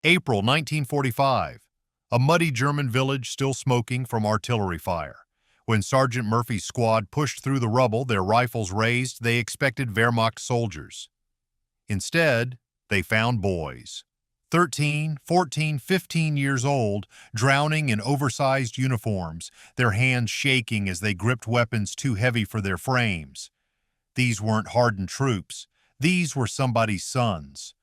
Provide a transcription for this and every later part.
April 1945. A muddy German village still smoking from artillery fire. When Sergeant Murphy's squad pushed through the rubble, their rifles raised, they expected Wehrmacht soldiers. Instead, they found boys. 13, 14, 15 years old, drowning in oversized uniforms, their hands shaking as they gripped weapons too heavy for their frames. These weren't hardened troops. These were somebody's sons.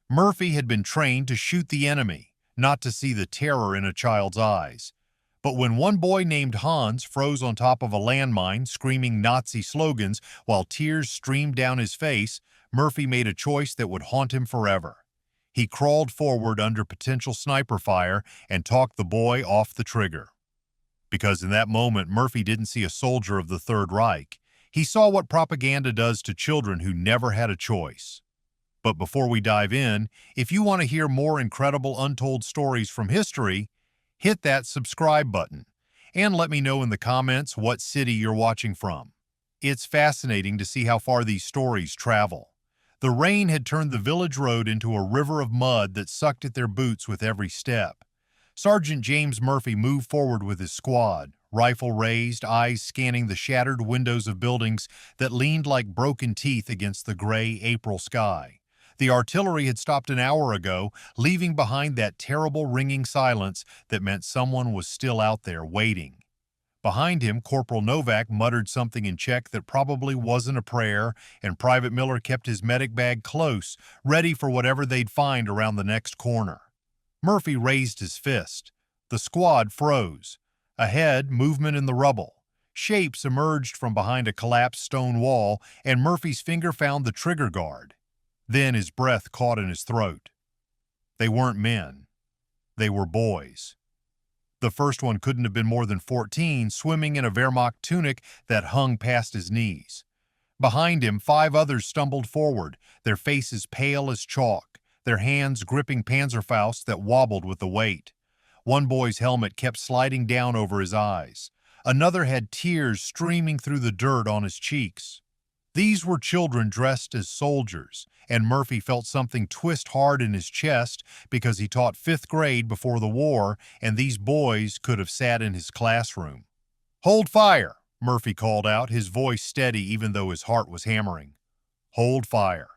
Murphy had been trained to shoot the enemy, not to see the terror in a child's eyes. But when one boy named Hans froze on top of a landmine screaming Nazi slogans while tears streamed down his face, Murphy made a choice that would haunt him forever. He crawled forward under potential sniper fire and talked the boy off the trigger. Because in that moment, Murphy didn't see a soldier of the Third Reich. He saw what propaganda does to children who never had a choice. But before we dive in, if you want to hear more incredible untold stories from history, hit that subscribe button and let me know in the comments what city you're watching from. It's fascinating to see how far these stories travel. The rain had turned the village road into a river of mud that sucked at their boots with every step. Sergeant James Murphy moved forward with his squad, rifle raised, eyes scanning the shattered windows of buildings that leaned like broken teeth against the gray April sky. The artillery had stopped an hour ago, leaving behind that terrible ringing silence that meant someone was still out there waiting. Behind him, Corporal Novak muttered something in Czech that probably wasn't a prayer, and Private Miller kept his medic bag close, ready for whatever they'd find around the next corner. Murphy raised his fist. The squad froze. Ahead, movement in the rubble. Shapes emerged from behind a collapsed stone wall, and Murphy's finger found the trigger guard. Then his breath caught in his throat. They weren't men. They were boys. The first one couldn't have been more than 14, swimming in a Wehrmacht tunic that hung past his knees. Behind him, 5 others stumbled forward, their faces pale as chalk, their hands gripping Panzerfausts that wobbled with the weight. One boy's helmet kept sliding down over his eyes. Another had tears streaming through the dirt on his cheeks. These were children dressed as soldiers, and Murphy felt something twist hard in his chest because he taught 5th grade before the war, and these boys could have sat in his classroom. "Hold fire," Murphy called out, his voice steady even though his heart was hammering. "Hold fire."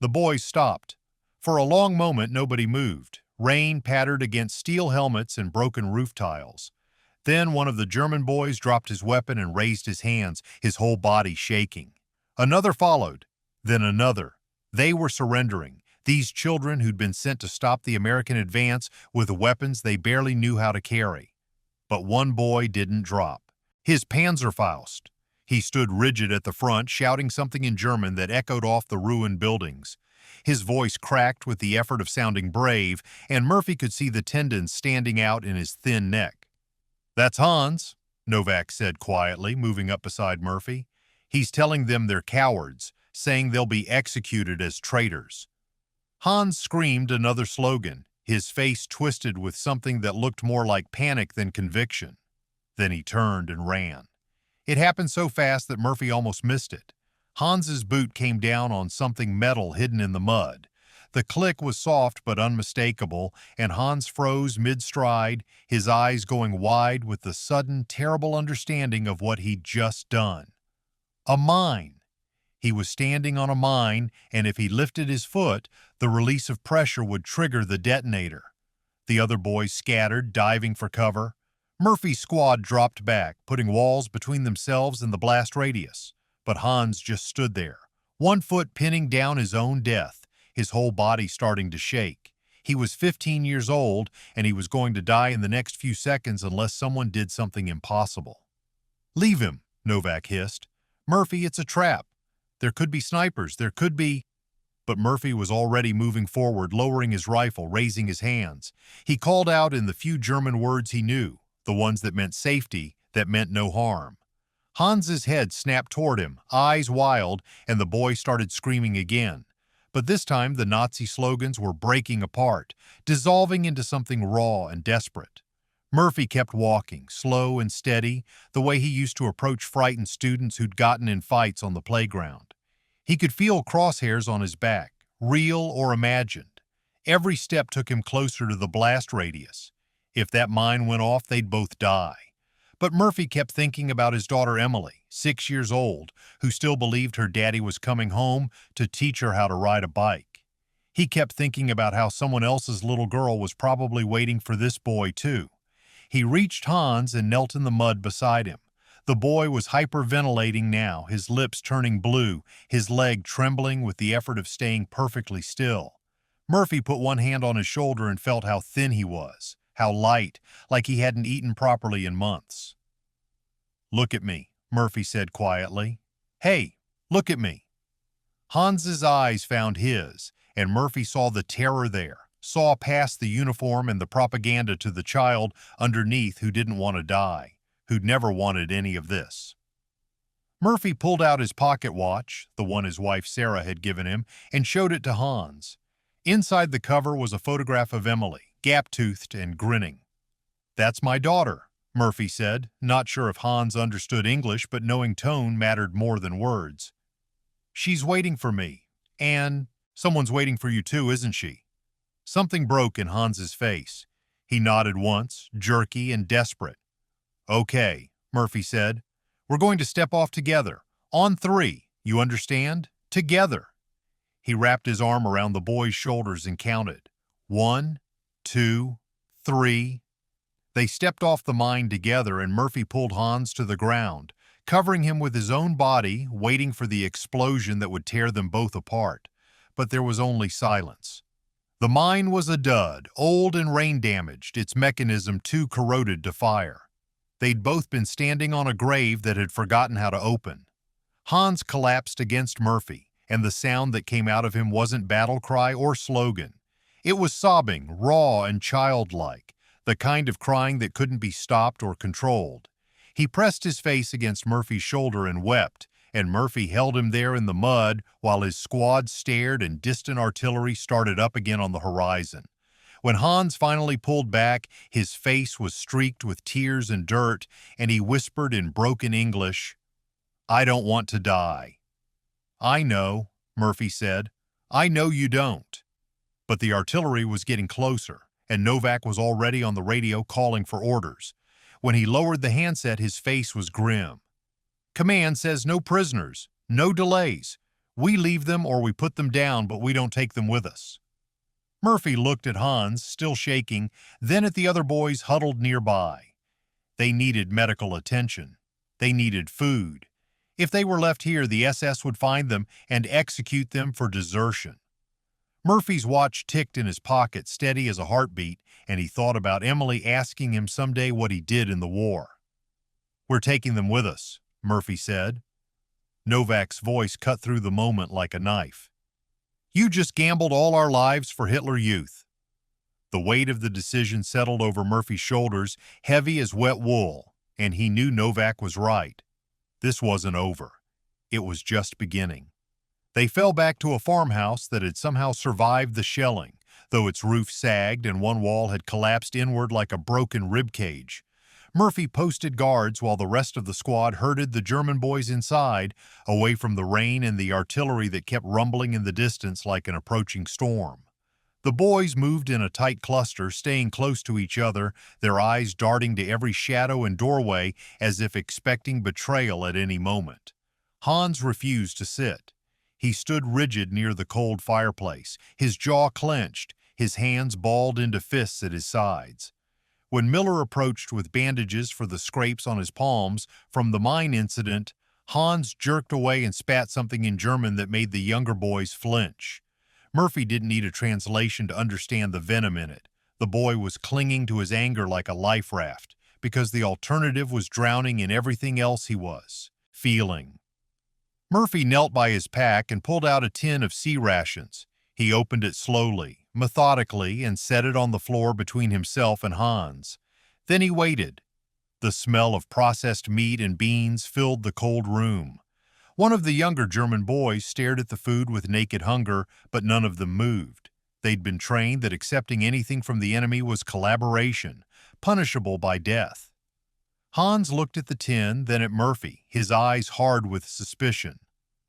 The boys stopped. For a long moment, nobody moved. Rain pattered against steel helmets and broken roof tiles. Then one of the German boys dropped his weapon and raised his hands, his whole body shaking. Another followed, then another. They were surrendering, these children who'd been sent to stop the American advance with weapons they barely knew how to carry. But one boy didn't drop. His Panzerfaust. He stood rigid at the front, shouting something in German that echoed off the ruined buildings. His voice cracked with the effort of sounding brave, and Murphy could see the tendons standing out in his thin neck. "That's Hans," Novak said quietly, moving up beside Murphy. "He's telling them they're cowards, saying they'll be executed as traitors." Hans screamed another slogan, his face twisted with something that looked more like panic than conviction. Then he turned and ran. It happened so fast that Murphy almost missed it. Hans's boot came down on something metal hidden in the mud. The click was soft but unmistakable, and Hans froze mid-stride, his eyes going wide with the sudden, terrible understanding of what he'd just done. A mine. He was standing on a mine, and if he lifted his foot, the release of pressure would trigger the detonator. The other boys scattered, diving for cover. Murphy's squad dropped back, putting walls between themselves and the blast radius. But Hans just stood there, one foot pinning down his own death, his whole body starting to shake. He was 15 years old, and he was going to die in the next few seconds unless someone did something impossible. "Leave him," Novak hissed. "Murphy, it's a trap. There could be snipers, there could be—" But Murphy was already moving forward, lowering his rifle, raising his hands. He called out in the few German words he knew, the ones that meant safety, that meant no harm. Hans's head snapped toward him, eyes wild, and the boy started screaming again. But this time the Nazi slogans were breaking apart, dissolving into something raw and desperate. Murphy kept walking, slow and steady, the way he used to approach frightened students who'd gotten in fights on the playground. He could feel crosshairs on his back, real or imagined. Every step took him closer to the blast radius. If that mine went off, they'd both die. But Murphy kept thinking about his daughter Emily, 6 years old, who still believed her daddy was coming home to teach her how to ride a bike. He kept thinking about how someone else's little girl was probably waiting for this boy, too. He reached Hans and knelt in the mud beside him. The boy was hyperventilating now, his lips turning blue, his leg trembling with the effort of staying perfectly still. Murphy put one hand on his shoulder and felt how thin he was, how light, like he hadn't eaten properly in months. "Look at me," Murphy said quietly. "Hey, look at me." Hans's eyes found his, and Murphy saw the terror there, saw past the uniform and the propaganda to the child underneath who didn't want to die, who'd never wanted any of this. Murphy pulled out his pocket watch, the one his wife Sarah had given him, and showed it to Hans. Inside the cover was a photograph of Emily, gap-toothed and grinning. "That's my daughter," Murphy said, not sure if Hans understood English, but knowing tone mattered more than words. "She's waiting for me, and someone's waiting for you too, isn't she?" Something broke in Hans's face. He nodded once, jerky and desperate. "Okay," Murphy said. "We're going to step off together. On 3, you understand? Together." He wrapped his arm around the boy's shoulders and counted. 1, 2, 3. They stepped off the mine together, and Murphy pulled Hans to the ground, covering him with his own body, waiting for the explosion that would tear them both apart. But there was only silence. The mine was a dud, old and rain-damaged, its mechanism too corroded to fire. They'd both been standing on a grave that had forgotten how to open. Hans collapsed against Murphy, and the sound that came out of him wasn't battle cry or slogan. It was sobbing, raw and childlike, the kind of crying that couldn't be stopped or controlled. He pressed his face against Murphy's shoulder and wept, and Murphy held him there in the mud while his squad stared and distant artillery started up again on the horizon. When Hans finally pulled back, his face was streaked with tears and dirt, and he whispered in broken English, "I don't want to die." "I know," Murphy said. "I know you don't." But the artillery was getting closer, and Novak was already on the radio calling for orders. When he lowered the handset, his face was grim. "Command says no prisoners, no delays. We leave them or we put them down, but we don't take them with us." Murphy looked at Hans, still shaking, then at the other boys huddled nearby. They needed medical attention. They needed food. If they were left here, the SS would find them and execute them for desertion. Murphy's watch ticked in his pocket, steady as a heartbeat, and he thought about Emily asking him someday what he did in the war. "We're taking them with us," Murphy said. Novak's voice cut through the moment like a knife. "You just gambled all our lives for Hitler Youth." The weight of the decision settled over Murphy's shoulders, heavy as wet wool, and he knew Novak was right. This wasn't over. It was just beginning. They fell back to a farmhouse that had somehow survived the shelling, though its roof sagged and one wall had collapsed inward like a broken ribcage. Murphy posted guards while the rest of the squad herded the German boys inside, away from the rain and the artillery that kept rumbling in the distance like an approaching storm. The boys moved in a tight cluster, staying close to each other, their eyes darting to every shadow and doorway as if expecting betrayal at any moment. Hans refused to sit. He stood rigid near the cold fireplace, his jaw clenched, his hands balled into fists at his sides. When Miller approached with bandages for the scrapes on his palms from the mine incident, Hans jerked away and spat something in German that made the younger boys flinch. Murphy didn't need a translation to understand the venom in it. The boy was clinging to his anger like a life raft, because the alternative was drowning in everything else he was feeling. Murphy knelt by his pack and pulled out a tin of sea rations. He opened it slowly, methodically, and set it on the floor between himself and Hans. Then he waited. The smell of processed meat and beans filled the cold room. One of the younger German boys stared at the food with naked hunger, but none of them moved. They'd been trained that accepting anything from the enemy was collaboration, punishable by death. Hans looked at the tin, then at Murphy, his eyes hard with suspicion.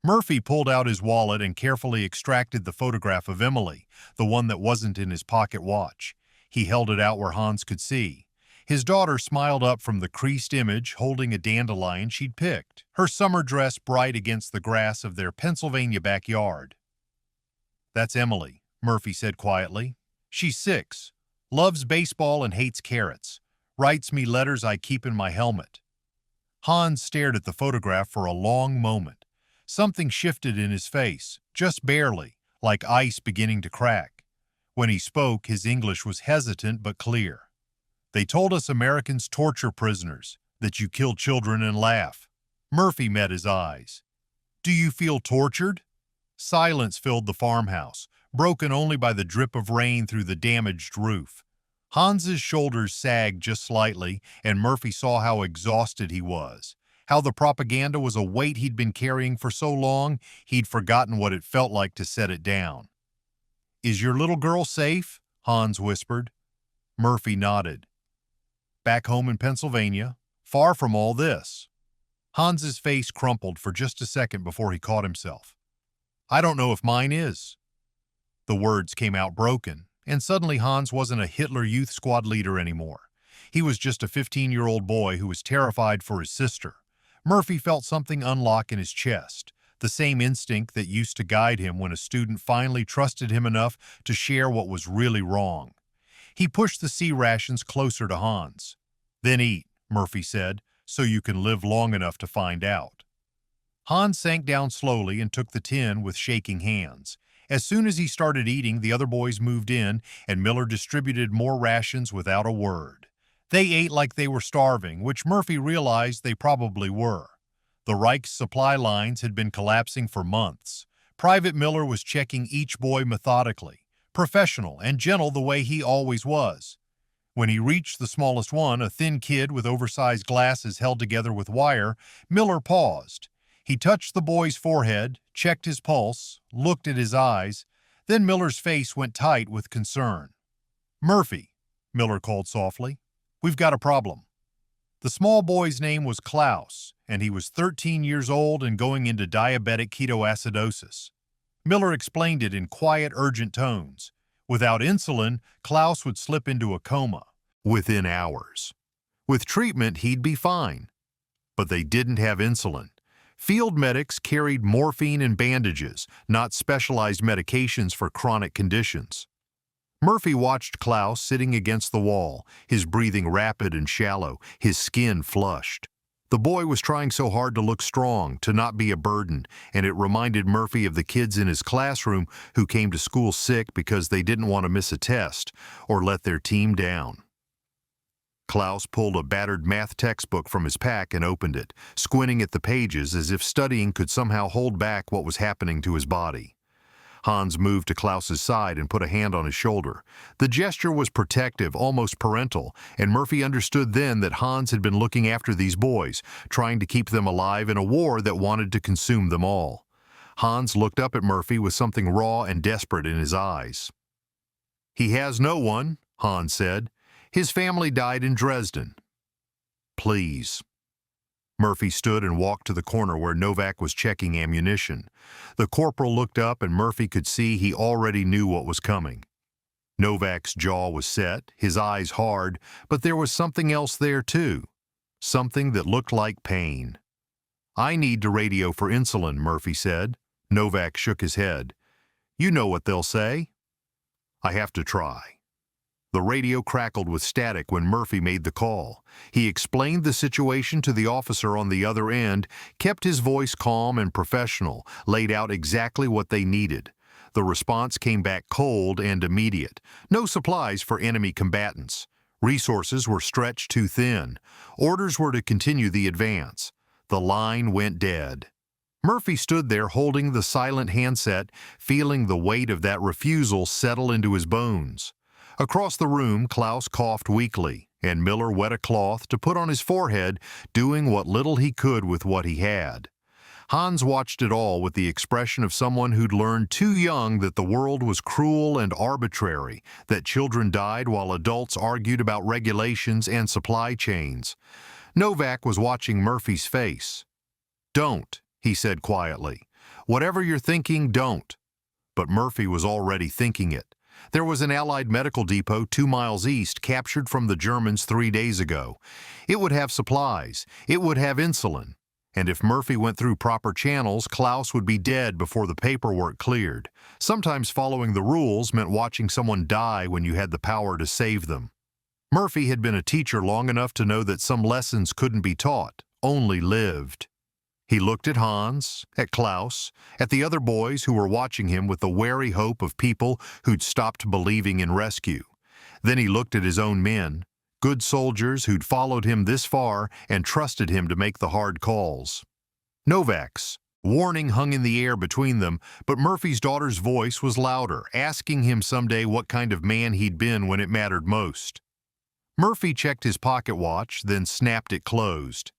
Murphy pulled out his wallet and carefully extracted the photograph of Emily, the one that wasn't in his pocket watch. He held it out where Hans could see. His daughter smiled up from the creased image, holding a dandelion she'd picked, her summer dress bright against the grass of their Pennsylvania backyard. "That's Emily," Murphy said quietly. "She's 6, loves baseball and hates carrots, writes me letters I keep in my helmet." Hans stared at the photograph for a long moment. Something shifted in his face, just barely, like ice beginning to crack. When he spoke, his English was hesitant but clear. "They told us Americans torture prisoners, that you kill children and laugh." Murphy met his eyes. "Do you feel tortured?" Silence filled the farmhouse, broken only by the drip of rain through the damaged roof. Hans's shoulders sagged just slightly, and Murphy saw how exhausted he was, how the propaganda was a weight he'd been carrying for so long he'd forgotten what it felt like to set it down. "Is your little girl safe?" Hans whispered. Murphy nodded. "Back home in Pennsylvania, far from all this." Hans's face crumpled for just a second before he caught himself. "I don't know if mine is." The words came out broken, and suddenly Hans wasn't a Hitler Youth Squad leader anymore. He was just a 15-year-old boy who was terrified for his sister. Murphy felt something unlock in his chest, the same instinct that used to guide him when a student finally trusted him enough to share what was really wrong. He pushed the sea rations closer to Hans. "Then eat," Murphy said, "so you can live long enough to find out." Hans sank down slowly and took the tin with shaking hands. As soon as he started eating, the other boys moved in, and Miller distributed more rations without a word. They ate like they were starving, which Murphy realized they probably were. The Reich's supply lines had been collapsing for months. Private Miller was checking each boy methodically, professional and gentle the way he always was. When he reached the smallest one, a thin kid with oversized glasses held together with wire, Miller paused. He touched the boy's forehead, checked his pulse, looked at his eyes. Then Miller's face went tight with concern. "Murphy," Miller called softly, "we've got a problem." The small boy's name was Klaus, and he was 13 years old and going into diabetic ketoacidosis. Miller explained it in quiet, urgent tones. Without insulin, Klaus would slip into a coma within hours. With treatment, he'd be fine. But they didn't have insulin. Field medics carried morphine and bandages, not specialized medications for chronic conditions. Murphy watched Klaus sitting against the wall, his breathing rapid and shallow, his skin flushed. The boy was trying so hard to look strong, to not be a burden, and it reminded Murphy of the kids in his classroom who came to school sick because they didn't want to miss a test or let their team down. Klaus pulled a battered math textbook from his pack and opened it, squinting at the pages as if studying could somehow hold back what was happening to his body. Hans moved to Klaus's side and put a hand on his shoulder. The gesture was protective, almost parental, and Murphy understood then that Hans had been looking after these boys, trying to keep them alive in a war that wanted to consume them all. Hans looked up at Murphy with something raw and desperate in his eyes. "He has no one," Hans said. "His family died in Dresden." "Please." Murphy stood and walked to the corner where Novak was checking ammunition. The corporal looked up and Murphy could see he already knew what was coming. Novak's jaw was set, his eyes hard, but there was something else there too. Something that looked like pain. "I need to radio for insulin," Murphy said. Novak shook his head. "You know what they'll say." "I have to try." The radio crackled with static when Murphy made the call. He explained the situation to the officer on the other end, kept his voice calm and professional, laid out exactly what they needed. The response came back cold and immediate. No supplies for enemy combatants. Resources were stretched too thin. Orders were to continue the advance. The line went dead. Murphy stood there holding the silent handset, feeling the weight of that refusal settle into his bones. Across the room, Klaus coughed weakly, and Miller wet a cloth to put on his forehead, doing what little he could with what he had. Hans watched it all with the expression of someone who'd learned too young that the world was cruel and arbitrary, that children died while adults argued about regulations and supply chains. Novak was watching Murphy's face. "Don't," he said quietly. Whatever you're thinking, don't. But Murphy was already thinking it. There was an Allied medical depot 2 miles east captured from the Germans 3 days ago. It would have supplies. It would have insulin. And if Murphy went through proper channels, Klaus would be dead before the paperwork cleared. Sometimes following the rules meant watching someone die when you had the power to save them. Murphy had been a teacher long enough to know that some lessons couldn't be taught, only lived. He looked at Hans, at Klaus, at the other boys who were watching him with the wary hope of people who'd stopped believing in rescue. Then he looked at his own men, good soldiers who'd followed him this far and trusted him to make the hard calls. Novak's warning hung in the air between them, but Murphy's daughter's voice was louder, asking him someday what kind of man he'd been when it mattered most. Murphy checked his pocket watch, then snapped it closed.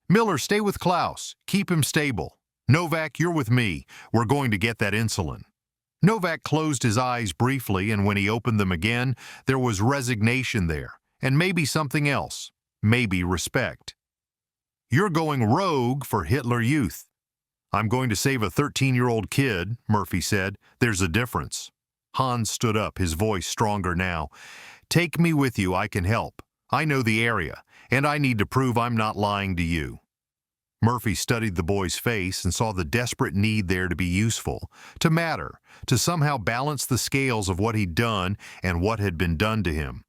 Miller, stay with Klaus. Keep him stable. Novak, you're with me. We're going to get that insulin. Novak closed his eyes briefly, and when he opened them again, there was resignation there, and maybe something else, maybe respect. You're going rogue for Hitler Youth. I'm going to save a 13-year-old kid, Murphy said. There's a difference. Hans stood up, his voice stronger now. Take me with you, I can help. I know the area, and I need to prove I'm not lying to you. Murphy studied the boy's face and saw the desperate need there to be useful, to matter, to somehow balance the scales of what he'd done and what had been done to him.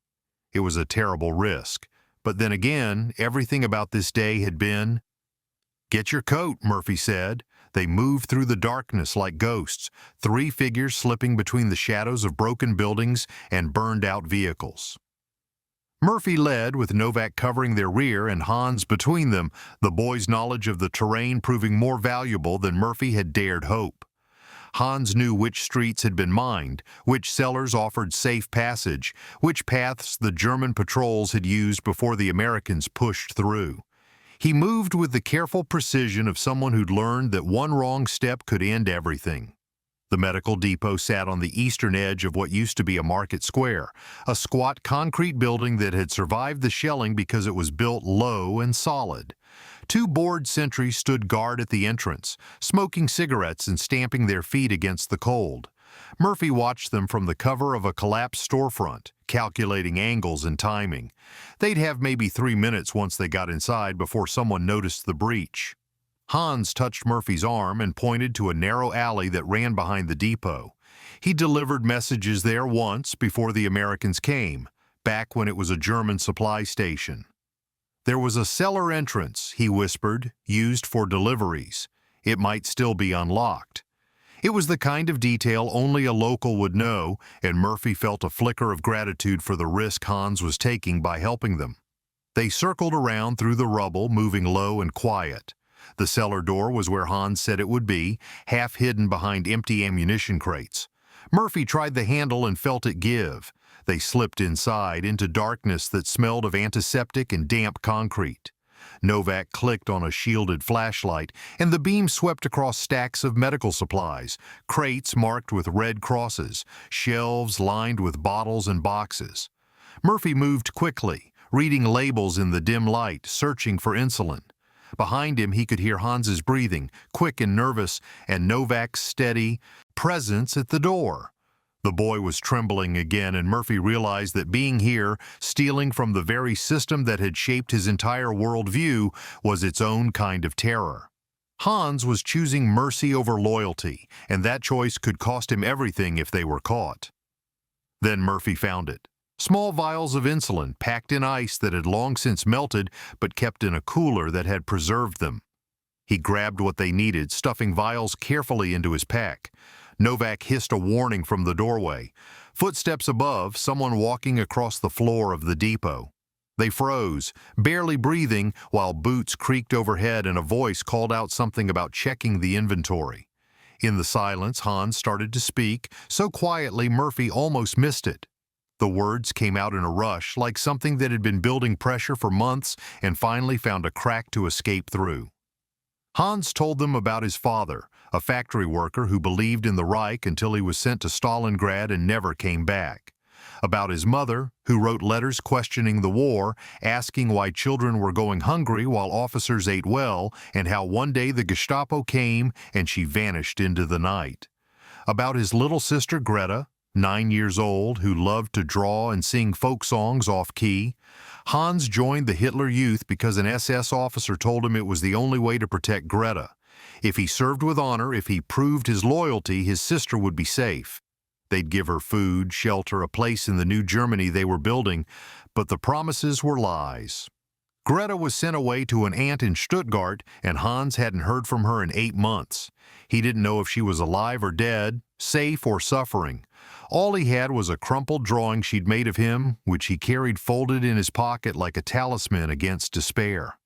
It was a terrible risk, but then again, everything about this day had been... Get your coat, Murphy said. They moved through the darkness like ghosts, 3 figures slipping between the shadows of broken buildings and burned-out vehicles. Murphy led, with Novak covering their rear and Hans between them, the boy's knowledge of the terrain proving more valuable than Murphy had dared hope. Hans knew which streets had been mined, which cellars offered safe passage, which paths the German patrols had used before the Americans pushed through. He moved with the careful precision of someone who'd learned that one wrong step could end everything. The medical depot sat on the eastern edge of what used to be a market square, a squat concrete building that had survived the shelling because it was built low and solid. 2 board sentries stood guard at the entrance, smoking cigarettes and stamping their feet against the cold. Murphy watched them from the cover of a collapsed storefront, calculating angles and timing. They'd have maybe 3 minutes once they got inside before someone noticed the breach. Hans touched Murphy's arm and pointed to a narrow alley that ran behind the depot. He delivered messages there once before the Americans came, back when it was a German supply station. There was a cellar entrance, he whispered, used for deliveries. It might still be unlocked. It was the kind of detail only a local would know, and Murphy felt a flicker of gratitude for the risk Hans was taking by helping them. They circled around through the rubble, moving low and quiet. The cellar door was where Hans said it would be, half hidden behind empty ammunition crates. Murphy tried the handle and felt it give. They slipped inside, into darkness that smelled of antiseptic and damp concrete. Novak clicked on a shielded flashlight, and the beam swept across stacks of medical supplies, crates marked with red crosses, shelves lined with bottles and boxes. Murphy moved quickly, reading labels in the dim light, searching for insulin. Behind him, he could hear Hans's breathing, quick and nervous, and Novak's steady presence at the door. The boy was trembling again, and Murphy realized that being here, stealing from the very system that had shaped his entire worldview, was its own kind of terror. Hans was choosing mercy over loyalty, and that choice could cost him everything if they were caught. Then Murphy found it. Small vials of insulin packed in ice that had long since melted but kept in a cooler that had preserved them. He grabbed what they needed, stuffing vials carefully into his pack. Novak hissed a warning from the doorway. Footsteps above, someone walking across the floor of the depot. They froze, barely breathing, while boots creaked overhead and a voice called out something about checking the inventory. In the silence, Hans started to speak, so quietly Murphy almost missed it. The words came out in a rush, like something that had been building pressure for months and finally found a crack to escape through. Hans told them about his father, a factory worker who believed in the Reich until he was sent to Stalingrad and never came back. About his mother, who wrote letters questioning the war, asking why children were going hungry while officers ate well, and how one day the Gestapo came and she vanished into the night. About his little sister Greta, 9 years old, who loved to draw and sing folk songs off-key. Hans joined the Hitler Youth because an SS officer told him it was the only way to protect Greta. If he served with honor, if he proved his loyalty, his sister would be safe. They'd give her food, shelter, a place in the new Germany they were building, but the promises were lies. Greta was sent away to an aunt in Stuttgart, and Hans hadn't heard from her in 8 months. He didn't know if she was alive or dead, safe or suffering. All he had was a crumpled drawing she'd made of him, which he carried folded in his pocket like a talisman against despair.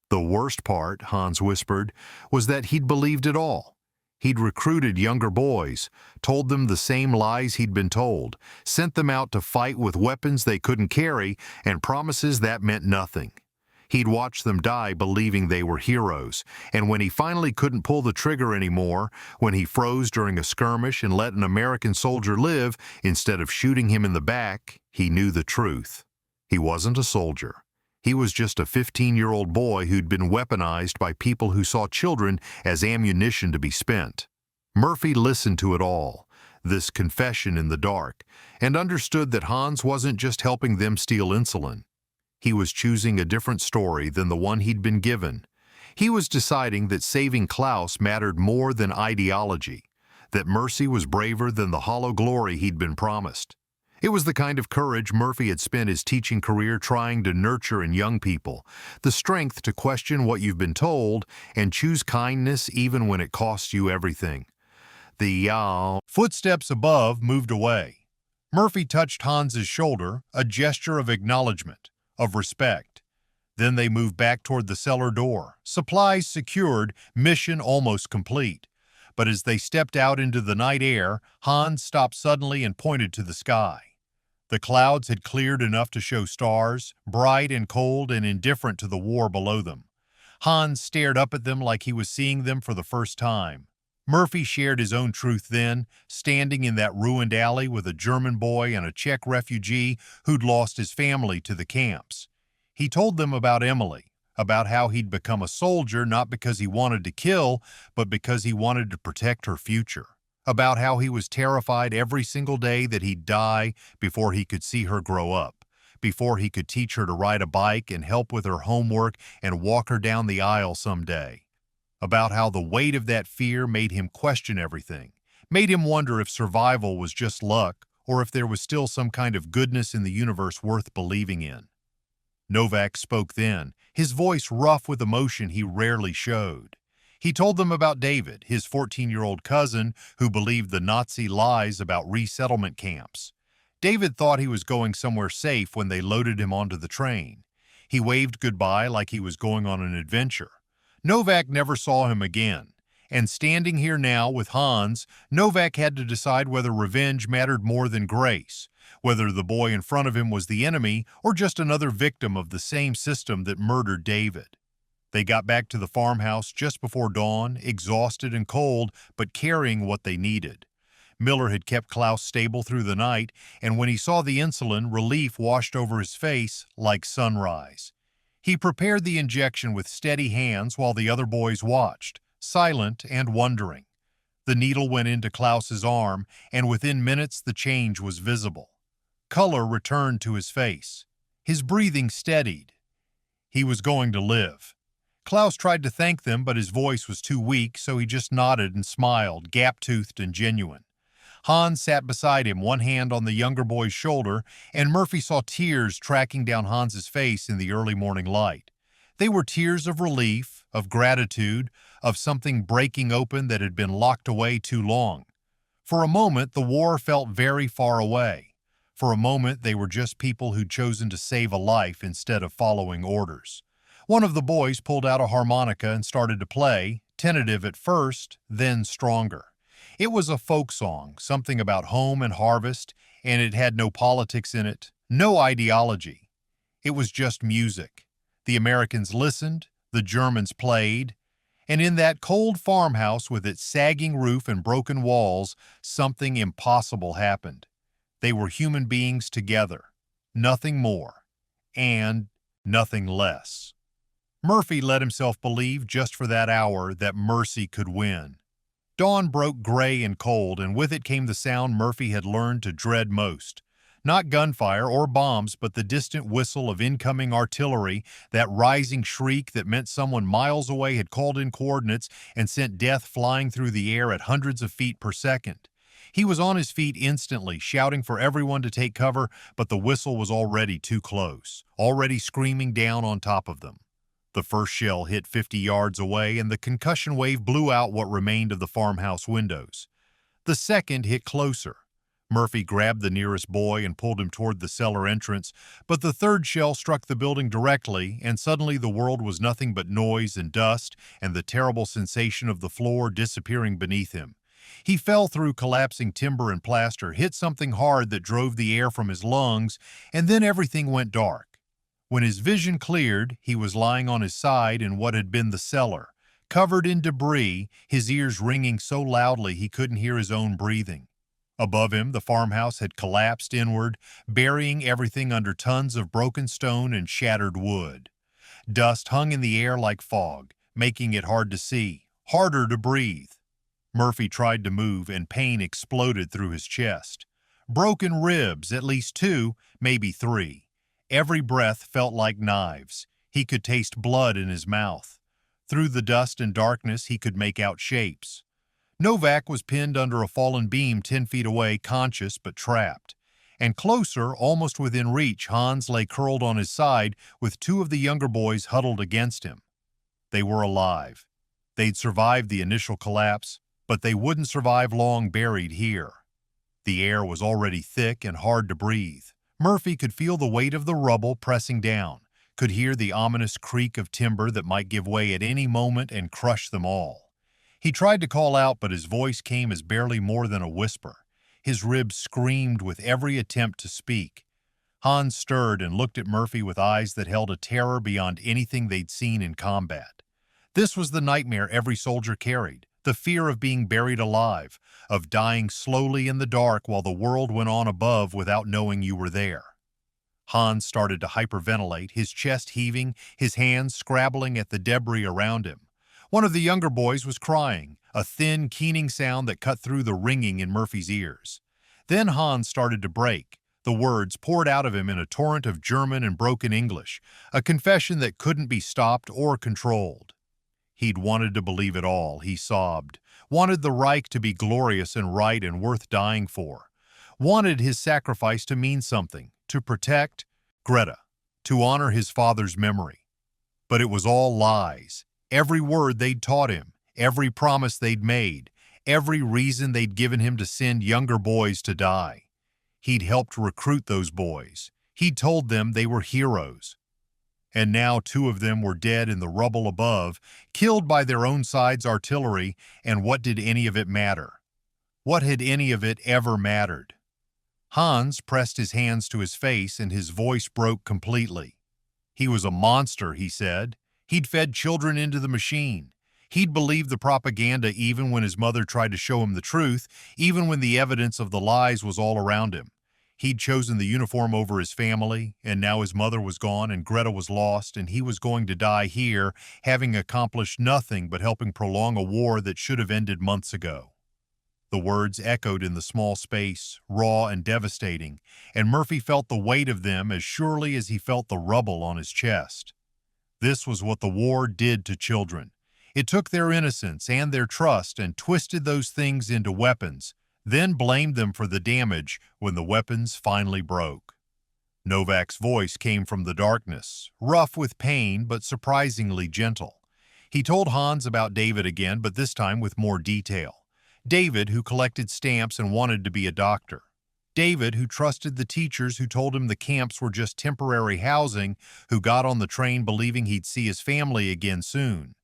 The worst part, Hans whispered, was that he'd believed it all. He'd recruited younger boys, told them the same lies he'd been told, sent them out to fight with weapons they couldn't carry, and promises that meant nothing. He'd watched them die believing they were heroes, and when he finally couldn't pull the trigger anymore, when he froze during a skirmish and let an American soldier live instead of shooting him in the back, he knew the truth. He wasn't a soldier. He was just a 15-year-old boy who'd been weaponized by people who saw children as ammunition to be spent. Murphy listened to it all, this confession in the dark, and understood that Hans wasn't just helping them steal insulin. He was choosing a different story than the one he'd been given. He was deciding that saving Klaus mattered more than ideology, that mercy was braver than the hollow glory he'd been promised. It was the kind of courage Murphy had spent his teaching career trying to nurture in young people, the strength to question what you've been told and choose kindness even when it costs you everything. The footsteps above moved away. Murphy touched Hans's shoulder, a gesture of acknowledgement, of respect. Then they moved back toward the cellar door, supplies secured, mission almost complete. But as they stepped out into the night air, Hans stopped suddenly and pointed to the sky. The clouds had cleared enough to show stars, bright and cold and indifferent to the war below them. Hans stared up at them like he was seeing them for the first time. Murphy shared his own truth then, standing in that ruined alley with a German boy and a Czech refugee who'd lost his family to the camps. He told them about Emily, about how he'd become a soldier not because he wanted to kill, but because he wanted to protect her future. About how he was terrified every single day that he'd die before he could see her grow up, before he could teach her to ride a bike and help with her homework and walk her down the aisle someday. About how the weight of that fear made him question everything, made him wonder if survival was just luck or if there was still some kind of goodness in the universe worth believing in. Novak spoke then, his voice rough with emotion he rarely showed. He told them about David, his 14-year-old cousin, who believed the Nazi lies about resettlement camps. David thought he was going somewhere safe when they loaded him onto the train. He waved goodbye like he was going on an adventure. Novak never saw him again, and standing here now with Hans, Novak had to decide whether revenge mattered more than grace, whether the boy in front of him was the enemy or just another victim of the same system that murdered David. They got back to the farmhouse just before dawn, exhausted and cold, but carrying what they needed. Miller had kept Klaus stable through the night, and when he saw the insulin, relief washed over his face like sunrise. He prepared the injection with steady hands while the other boys watched, silent and wondering. The needle went into Klaus's arm, and within minutes the change was visible. Color returned to his face. His breathing steadied. He was going to live. Klaus tried to thank them, but his voice was too weak, so he just nodded and smiled, gap-toothed and genuine. Hans sat beside him, one hand on the younger boy's shoulder, and Murphy saw tears tracking down Hans's face in the early morning light. They were tears of relief, of gratitude, of something breaking open that had been locked away too long. For a moment, the war felt very far away. For a moment, they were just people who'd chosen to save a life instead of following orders. One of the boys pulled out a harmonica and started to play, tentative at first, then stronger. It was a folk song, something about home and harvest, and it had no politics in it, no ideology. It was just music. The Americans listened, the Germans played, and in that cold farmhouse with its sagging roof and broken walls, something impossible happened. They were human beings together, nothing more, and nothing less. Murphy let himself believe just for that hour that mercy could win. Dawn broke gray and cold, and with it came the sound Murphy had learned to dread most. Not gunfire or bombs, but the distant whistle of incoming artillery, that rising shriek that meant someone miles away had called in coordinates and sent death flying through the air at hundreds of feet per second. He was on his feet instantly, shouting for everyone to take cover, but the whistle was already too close, already screaming down on top of them. The first shell hit 50 yards away, and the concussion wave blew out what remained of the farmhouse windows. The second hit closer. Murphy grabbed the nearest boy and pulled him toward the cellar entrance, but the third shell struck the building directly, and suddenly the world was nothing but noise and dust and the terrible sensation of the floor disappearing beneath him. He fell through collapsing timber and plaster, hit something hard that drove the air from his lungs, and then everything went dark. When his vision cleared, he was lying on his side in what had been the cellar, covered in debris, his ears ringing so loudly he couldn't hear his own breathing. Above him, the farmhouse had collapsed inward, burying everything under tons of broken stone and shattered wood. Dust hung in the air like fog, making it hard to see, harder to breathe. Murphy tried to move, and pain exploded through his chest. Broken ribs, at least 2, maybe 3. Every breath felt like knives. He could taste blood in his mouth. Through the dust and darkness, he could make out shapes. Novak was pinned under a fallen beam 10 feet away, conscious but trapped. And closer, almost within reach, Hans lay curled on his side with 2 of the younger boys huddled against him. They were alive. They'd survived the initial collapse, but they wouldn't survive long buried here. The air was already thick and hard to breathe. Murphy could feel the weight of the rubble pressing down, could hear the ominous creak of timber that might give way at any moment and crush them all. He tried to call out, but his voice came as barely more than a whisper. His ribs screamed with every attempt to speak. Hans stirred and looked at Murphy with eyes that held a terror beyond anything they'd seen in combat. This was the nightmare every soldier carried, the fear of being buried alive, of dying slowly in the dark while the world went on above without knowing you were there. Hans started to hyperventilate, his chest heaving, his hands scrabbling at the debris around him. One of the younger boys was crying, a thin, keening sound that cut through the ringing in Murphy's ears. Then Hans started to break. The words poured out of him in a torrent of German and broken English, a confession that couldn't be stopped or controlled. He'd wanted to believe it all, he sobbed. Wanted the Reich to be glorious and right and worth dying for. Wanted his sacrifice to mean something, to protect Greta, to honor his father's memory. But it was all lies. Every word they'd taught him, every promise they'd made, every reason they'd given him to send younger boys to die. He'd helped recruit those boys. He'd told them they were heroes. And now 2 of them were dead in the rubble above, killed by their own side's artillery, and what did any of it matter? What had any of it ever mattered? Hans pressed his hands to his face, and his voice broke completely. He was a monster, he said. He'd fed children into the machine. He'd believed the propaganda even when his mother tried to show him the truth, even when the evidence of the lies was all around him. He'd chosen the uniform over his family, and now his mother was gone and Greta was lost, and he was going to die here, having accomplished nothing but helping prolong a war that should have ended months ago. The words echoed in the small space, raw and devastating, and Murphy felt the weight of them as surely as he felt the rubble on his chest. This was what the war did to children. It took their innocence and their trust and twisted those things into weapons, then blamed them for the damage when the weapons finally broke. Novak's voice came from the darkness, rough with pain but surprisingly gentle. He told Hans about David again, but this time with more detail. David, who collected stamps and wanted to be a doctor. David, who trusted the teachers who told him the camps were just temporary housing, who got on the train believing he'd see his family again soon.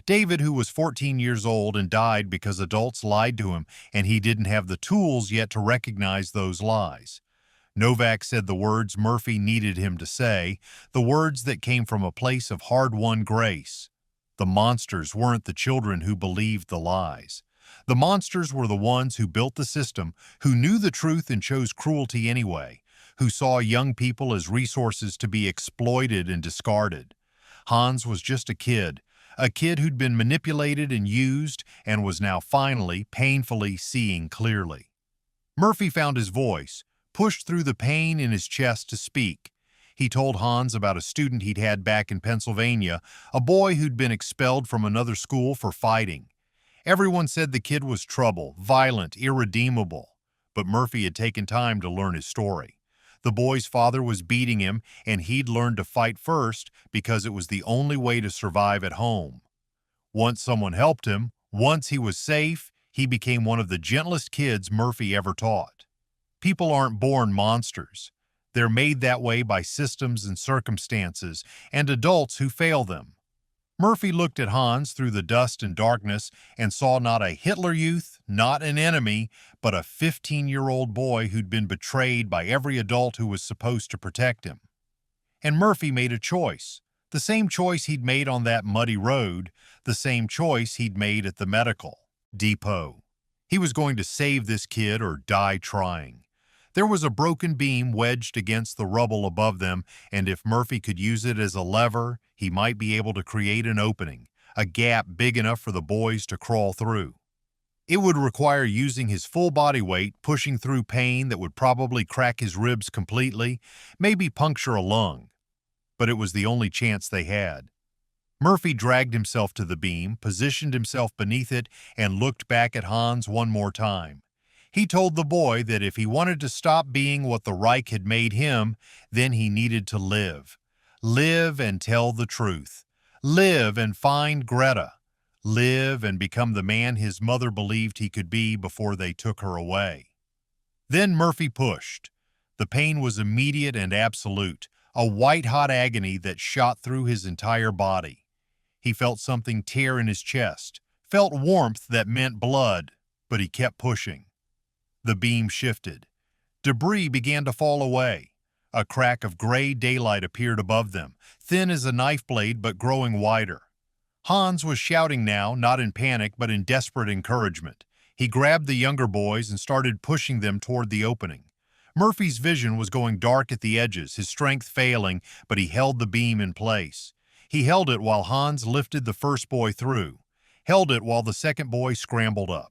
David, who was 14 years old and died because adults lied to him and he didn't have the tools yet to recognize those lies. Novak said the words Murphy needed him to say, the words that came from a place of hard-won grace. The monsters weren't the children who believed the lies. The monsters were the ones who built the system, who knew the truth and chose cruelty anyway, who saw young people as resources to be exploited and discarded. Hans was just a kid who'd been manipulated and used and was now finally, painfully seeing clearly. Murphy found his voice, pushed through the pain in his chest to speak. He told Hans about a student he'd had back in Pennsylvania, a boy who'd been expelled from another school for fighting. Everyone said the kid was trouble, violent, irredeemable, but Murphy had taken time to learn his story. The boy's father was beating him, and he'd learned to fight first because it was the only way to survive at home. Once someone helped him, once he was safe, he became one of the gentlest kids Murphy ever taught. People aren't born monsters. They're made that way by systems and circumstances and adults who fail them. Murphy looked at Hans through the dust and darkness and saw not a Hitler Youth, not an enemy, but a 15-year-old boy who'd been betrayed by every adult who was supposed to protect him. And Murphy made a choice, the same choice he'd made on that muddy road, the same choice he'd made at the medical depot. He was going to save this kid or die trying. There was a broken beam wedged against the rubble above them, and if Murphy could use it as a lever, he might be able to create an opening, a gap big enough for the boys to crawl through. It would require using his full body weight, pushing through pain that would probably crack his ribs completely, maybe puncture a lung. But it was the only chance they had. Murphy dragged himself to the beam, positioned himself beneath it, and looked back at Hans one more time. He told the boy that if he wanted to stop being what the Reich had made him, then he needed to live. Live and tell the truth. Live and find Greta. Live and become the man his mother believed he could be before they took her away. Then Murphy pushed. The pain was immediate and absolute, a white-hot agony that shot through his entire body. He felt something tear in his chest, felt warmth that meant blood, but he kept pushing. The beam shifted. Debris began to fall away. A crack of gray daylight appeared above them, thin as a knife blade but growing wider. Hans was shouting now, not in panic but in desperate encouragement. He grabbed the younger boys and started pushing them toward the opening. Murphy's vision was going dark at the edges, his strength failing, but he held the beam in place. He held it while Hans lifted the first boy through, held it while the second boy scrambled up.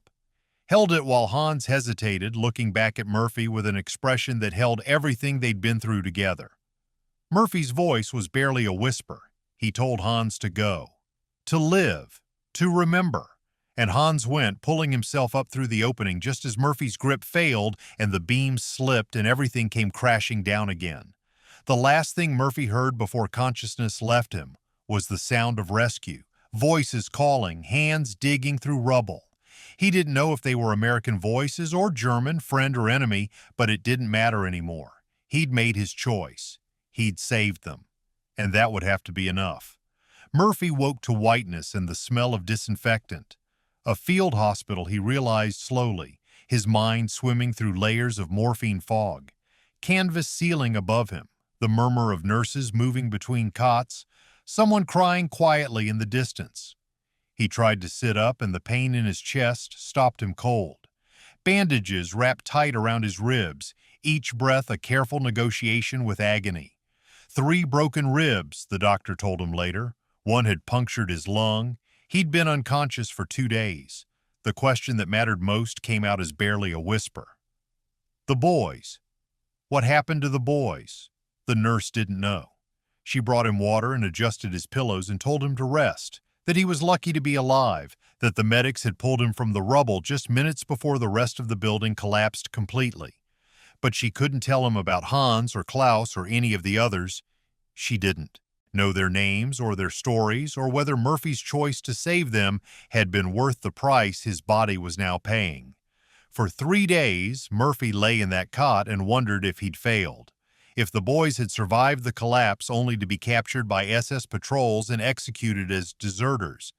Held it while Hans hesitated, looking back at Murphy with an expression that held everything they'd been through together. Murphy's voice was barely a whisper. He told Hans to go, to live, to remember. And Hans went, pulling himself up through the opening just as Murphy's grip failed and the beam slipped and everything came crashing down again. The last thing Murphy heard before consciousness left him was the sound of rescue, voices calling, hands digging through rubble. He didn't know if they were American voices or German, friend or enemy, but it didn't matter anymore. He'd made his choice. He'd saved them. And that would have to be enough. Murphy woke to whiteness and the smell of disinfectant. A field hospital, he realized slowly, his mind swimming through layers of morphine fog. Canvas ceiling above him, the murmur of nurses moving between cots, someone crying quietly in the distance. He tried to sit up and the pain in his chest stopped him cold. Bandages wrapped tight around his ribs, each breath a careful negotiation with agony. 3 broken ribs, the doctor told him later. One had punctured his lung. He'd been unconscious for 2 days. The question that mattered most came out as barely a whisper. The boys. What happened to the boys? The nurse didn't know. She brought him water and adjusted his pillows and told him to rest, that he was lucky to be alive, that the medics had pulled him from the rubble just minutes before the rest of the building collapsed completely. But she couldn't tell him about Hans or Klaus or any of the others. She didn't know their names or their stories or whether Murphy's choice to save them had been worth the price his body was now paying. For 3 days, Murphy lay in that cot and wondered if he'd failed. If the boys had survived the collapse only to be captured by SS patrols and executed as deserters.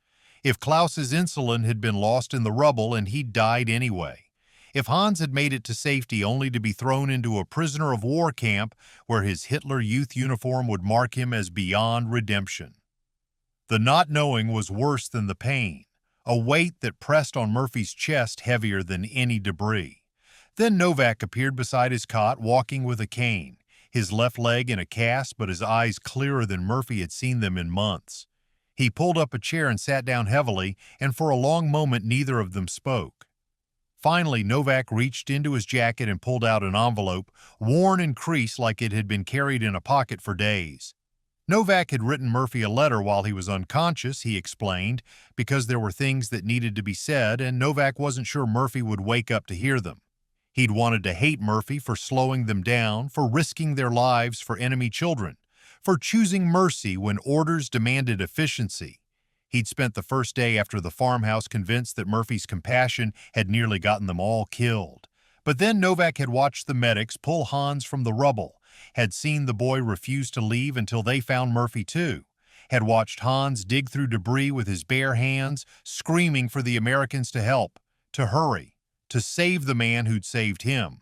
If Klaus's insulin had been lost in the rubble and he'd died anyway. If Hans had made it to safety only to be thrown into a prisoner of war camp where his Hitler Youth uniform would mark him as beyond redemption. The not knowing was worse than the pain. a weight that pressed on Murphy's chest heavier than any debris. Then Novak appeared beside his cot, walking with a cane, his left leg in a cast but his eyes clearer than Murphy had seen them in months. He pulled up a chair and sat down heavily, and for a long moment neither of them spoke. Finally, Novak reached into his jacket and pulled out an envelope, worn and creased like it had been carried in a pocket for days. Novak had written Murphy a letter while he was unconscious, he explained, because there were things that needed to be said, and Novak wasn't sure Murphy would wake up to hear them. He'd wanted to hate Murphy for slowing them down, for risking their lives for enemy children, for choosing mercy when orders demanded efficiency. He'd spent the first day after the farmhouse convinced that Murphy's compassion had nearly gotten them all killed. But then Novak had watched the medics pull Hans from the rubble, had seen the boy refuse to leave until they found Murphy too, had watched Hans dig through debris with his bare hands, screaming for the Americans to help, to hurry, to save the man who'd saved him.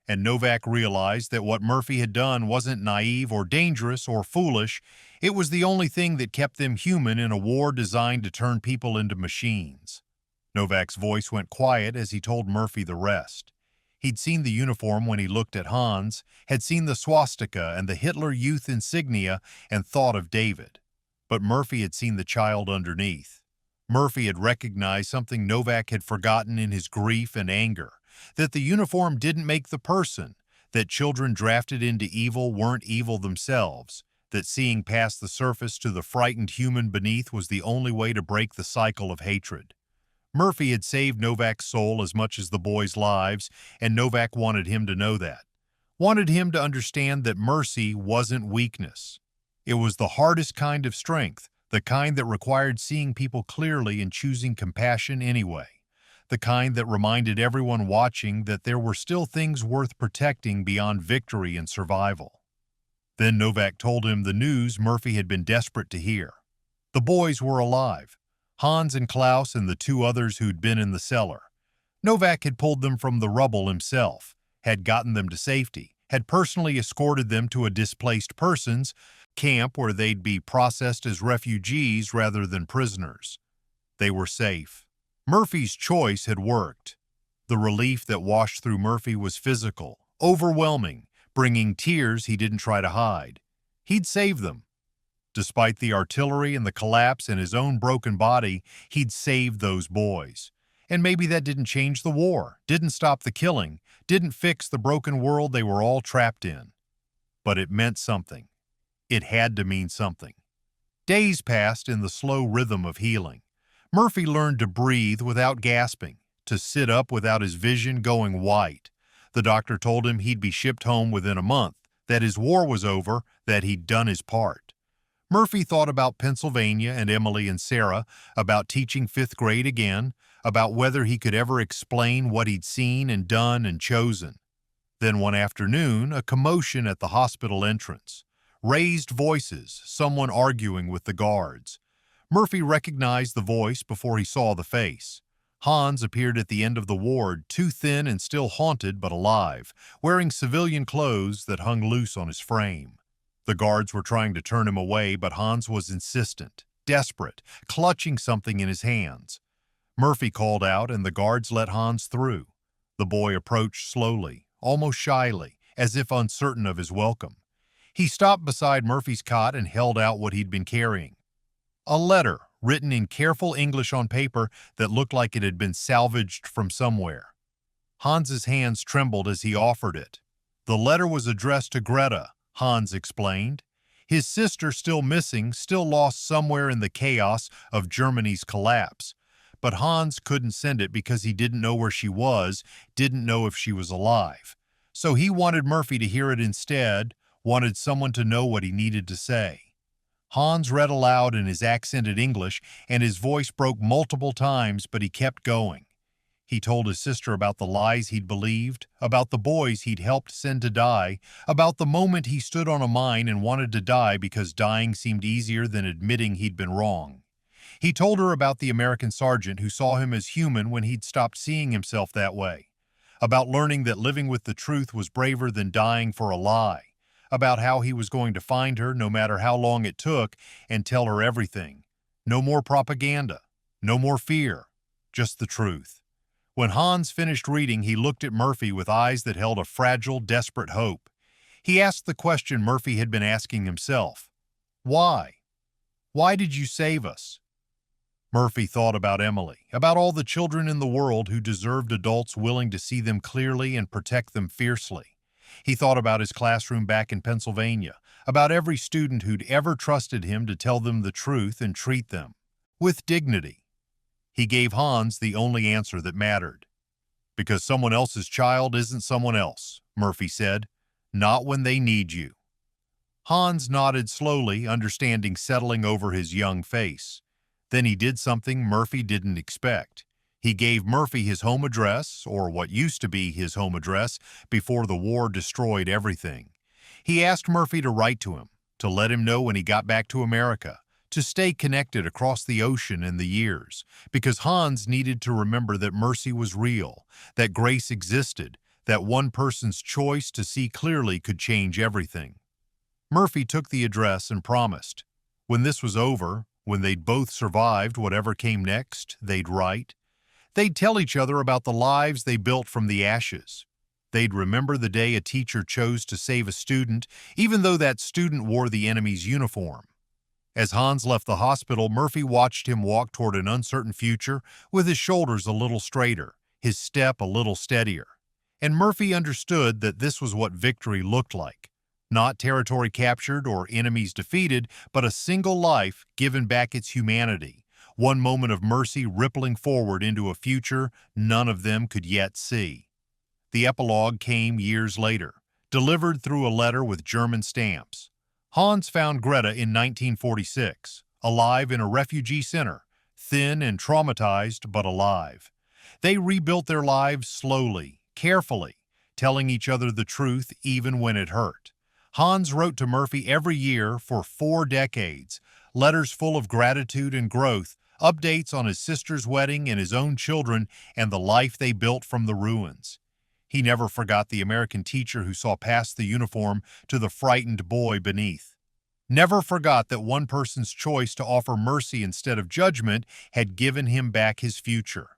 And Novak realized that what Murphy had done wasn't naive or dangerous or foolish. It was the only thing that kept them human in a war designed to turn people into machines. Novak's voice went quiet as he told Murphy the rest. He'd seen the uniform when he looked at Hans, had seen the swastika and the Hitler Youth insignia, and thought of David. But Murphy had seen the child underneath. Murphy had recognized something Novak had forgotten in his grief and anger, that the uniform didn't make the person, that children drafted into evil weren't evil themselves, that seeing past the surface to the frightened human beneath was the only way to break the cycle of hatred. Murphy had saved Novak's soul as much as the boys' lives, and Novak wanted him to know that. Wanted him to understand that mercy wasn't weakness. It was the hardest kind of strength, the kind that required seeing people clearly and choosing compassion anyway. The kind that reminded everyone watching that there were still things worth protecting beyond victory and survival. Then Novak told him the news Murphy had been desperate to hear. The boys were alive. Hans and Klaus and the two others who'd been in the cellar. Novak had pulled them from the rubble himself, had gotten them to safety, had personally escorted them to a displaced persons camp where they'd be processed as refugees rather than prisoners. They were safe. Murphy's choice had worked. The relief that washed through Murphy was physical, overwhelming, bringing tears he didn't try to hide. He'd saved them. Despite the artillery and the collapse in his own broken body, he'd saved those boys. And maybe that didn't change the war, didn't stop the killing, didn't fix the broken world they were all trapped in. But it meant something. It had to mean something. Days passed in the slow rhythm of healing. Murphy learned to breathe without gasping, to sit up without his vision going white. The doctor told him he'd be shipped home within a month, that his war was over, that he'd done his part. Murphy thought about Pennsylvania and Emily and Sarah, about teaching 5th grade again, about whether he could ever explain what he'd seen and done and chosen. Then one afternoon, a commotion at the hospital entrance. Raised voices, someone arguing with the guards. Murphy recognized the voice before he saw the face. Hans appeared at the end of the ward, too thin and still haunted but alive, wearing civilian clothes that hung loose on his frame. The guards were trying to turn him away, but Hans was insistent, desperate, clutching something in his hands. Murphy called out, and the guards let Hans through. The boy approached slowly, almost shyly, as if uncertain of his welcome. He stopped beside Murphy's cot and held out what he'd been carrying. A letter, written in careful English on paper that looked like it had been salvaged from somewhere. Hans's hands trembled as he offered it. The letter was addressed to Greta, Hans explained. His sister still missing, still lost somewhere in the chaos of Germany's collapse. But Hans couldn't send it because he didn't know where she was, didn't know if she was alive. So he wanted Murphy to hear it instead, wanted someone to know what he needed to say. Hans read aloud in his accented English, and his voice broke multiple times, but he kept going. He told his sister about the lies he'd believed, about the boys he'd helped send to die, about the moment he stood on a mine and wanted to die because dying seemed easier than admitting he'd been wrong. He told her about the American sergeant who saw him as human when he'd stopped seeing himself that way, about learning that living with the truth was braver than dying for a lie, about how he was going to find her no matter how long it took and tell her everything. No more propaganda. No more fear, just the truth. When Hans finished reading, he looked at Murphy with eyes that held a fragile, desperate hope. He asked the question Murphy had been asking himself. Why? Why did you save us? Murphy thought about Emily, about all the children in the world who deserved adults willing to see them clearly and protect them fiercely. He thought about his classroom back in Pennsylvania, about every student who'd ever trusted him to tell them the truth and treat them with dignity. He gave Hans the only answer that mattered. Because someone else's child isn't someone else, Murphy said. Not when they need you. Hans nodded slowly, understanding settling over his young face. Then he did something Murphy didn't expect. He gave Murphy his home address, or what used to be his home address, before the war destroyed everything. He asked Murphy to write to him, to let him know when he got back to America, to stay connected across the ocean and the years, because Hans needed to remember that mercy was real, that grace existed, that one person's choice to see clearly could change everything. Murphy took the address and promised. When this was over, when they'd both survived whatever came next, they'd write. They'd tell each other about the lives they built from the ashes. They'd remember the day a teacher chose to save a student, even though that student wore the enemy's uniform. As Hans left the hospital, Murphy watched him walk toward an uncertain future with his shoulders a little straighter, his step a little steadier. And Murphy understood that this was what victory looked like. Not territory captured or enemies defeated, but a single life given back its humanity, one moment of mercy rippling forward into a future none of them could yet see. The epilogue came years later, delivered through a letter with German stamps. Hans found Greta in 1946, alive in a refugee center, thin and traumatized but alive. They rebuilt their lives slowly, carefully, telling each other the truth even when it hurt. Hans wrote to Murphy every year for 4 decades, letters full of gratitude and growth, updates on his sister's wedding and his own children and the life they built from the ruins. He never forgot the American teacher who saw past the uniform to the frightened boy beneath. Never forgot that one person's choice to offer mercy instead of judgment had given him back his future.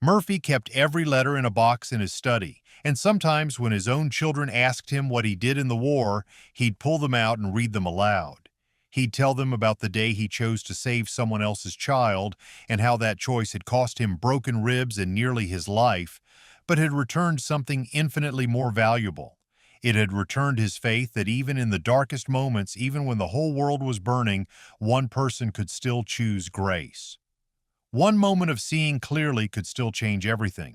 Murphy kept every letter in a box in his study, and sometimes when his own children asked him what he did in the war, he'd pull them out and read them aloud. He'd tell them about the day he chose to save someone else's child and how that choice had cost him broken ribs and nearly his life, but had returned something infinitely more valuable. It had returned his faith that even in the darkest moments, even when the whole world was burning, one person could still choose grace. One moment of seeing clearly could still change everything.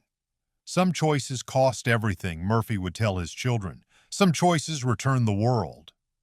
Some choices cost everything, Murphy would tell his children. Some choices returned the world.